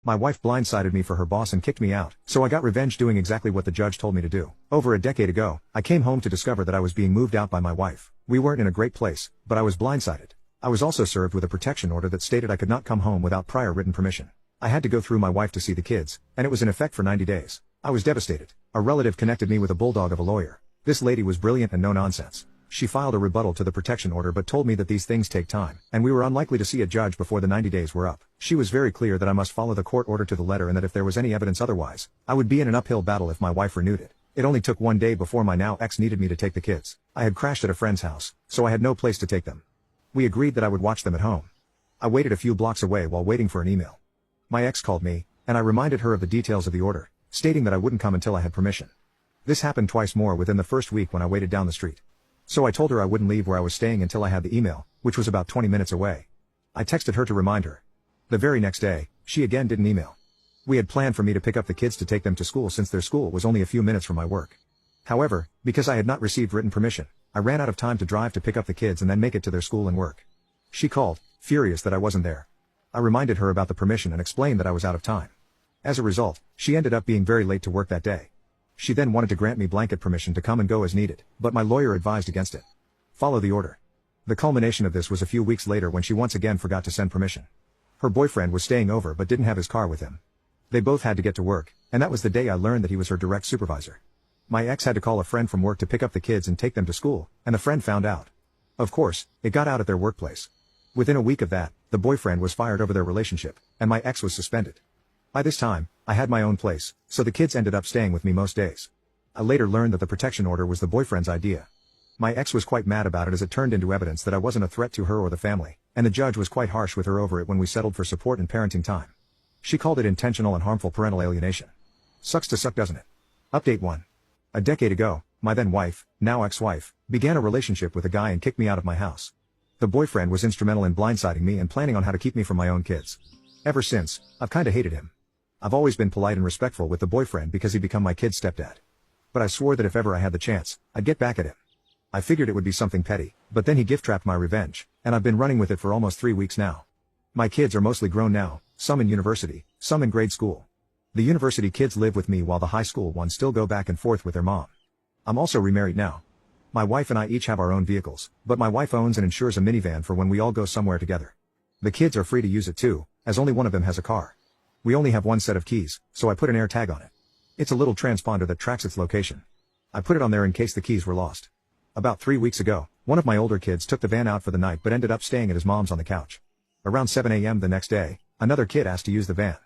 My wife blindsided me for her boss and kicked me out, so I got revenge doing exactly what the judge told me to do. Over a decade ago, I came home to discover that I was being moved out by my wife. We weren't in a great place, but I was blindsided. I was also served with a protection order that stated I could not come home without prior written permission. I had to go through my wife to see the kids, and it was in effect for 90 days. I was devastated. A relative connected me with a bulldog of a lawyer. This lady was brilliant and no nonsense. She filed a rebuttal to the protection order but told me that these things take time, and we were unlikely to see a judge before the 90 days were up. She was very clear that I must follow the court order to the letter and that if there was any evidence otherwise, I would be in an uphill battle if my wife renewed it. It only took one day before my now ex needed me to take the kids. I had crashed at a friend's house, so I had no place to take them. We agreed that I would watch them at home. I waited a few blocks away while waiting for an email. My ex called me, and I reminded her of the details of the order, stating that I wouldn't come until I had permission. This happened twice more within the first week when I waited down the street. So I told her I wouldn't leave where I was staying until I had the email, which was about 20 minutes away. I texted her to remind her. The very next day, she again didn't email. We had planned for me to pick up the kids to take them to school since their school was only a few minutes from my work. However, because I had not received written permission, I ran out of time to drive to pick up the kids and then make it to their school and work. She called, furious that I wasn't there. I reminded her about the permission and explained that I was out of time. As a result, she ended up being very late to work that day. She then wanted to grant me blanket permission to come and go as needed, but my lawyer advised against it. Follow the order. The culmination of this was a few weeks later when she once again forgot to send permission. Her boyfriend was staying over but didn't have his car with him. They both had to get to work, and that was the day I learned that he was her direct supervisor. My ex had to call a friend from work to pick up the kids and take them to school, and the friend found out. Of course, it got out at their workplace. Within a week of that, the boyfriend was fired over their relationship, and my ex was suspended. By this time, I had my own place, so the kids ended up staying with me most days. I later learned that the protection order was the boyfriend's idea. My ex was quite mad about it as it turned into evidence that I wasn't a threat to her or the family, and the judge was quite harsh with her over it when we settled for support and parenting time. She called it intentional and harmful parental alienation. Sucks to suck, doesn't it? Update 1. A decade ago, my then wife, now ex-wife, began a relationship with a guy and kicked me out of my house. The boyfriend was instrumental in blindsiding me and planning on how to keep me from my own kids. Ever since, I've kinda hated him. I've always been polite and respectful with the boyfriend because he'd become my kid's stepdad. But I swore that if ever I had the chance, I'd get back at him. I figured it would be something petty, but then he gift-wrapped my revenge, and I've been running with it for almost 3 weeks now. My kids are mostly grown now, some in university, some in grade school. The university kids live with me while the high school ones still go back and forth with their mom. I'm also remarried now. My wife and I each have our own vehicles, but my wife owns and insures a minivan for when we all go somewhere together. The kids are free to use it too, as only one of them has a car. We only have one set of keys, so I put an air tag on it. It's a little transponder that tracks its location. I put it on there in case the keys were lost. About 3 weeks ago, one of my older kids took the van out for the night but ended up staying at his mom's on the couch. Around 7 a.m. the next day, another kid asked to use the van.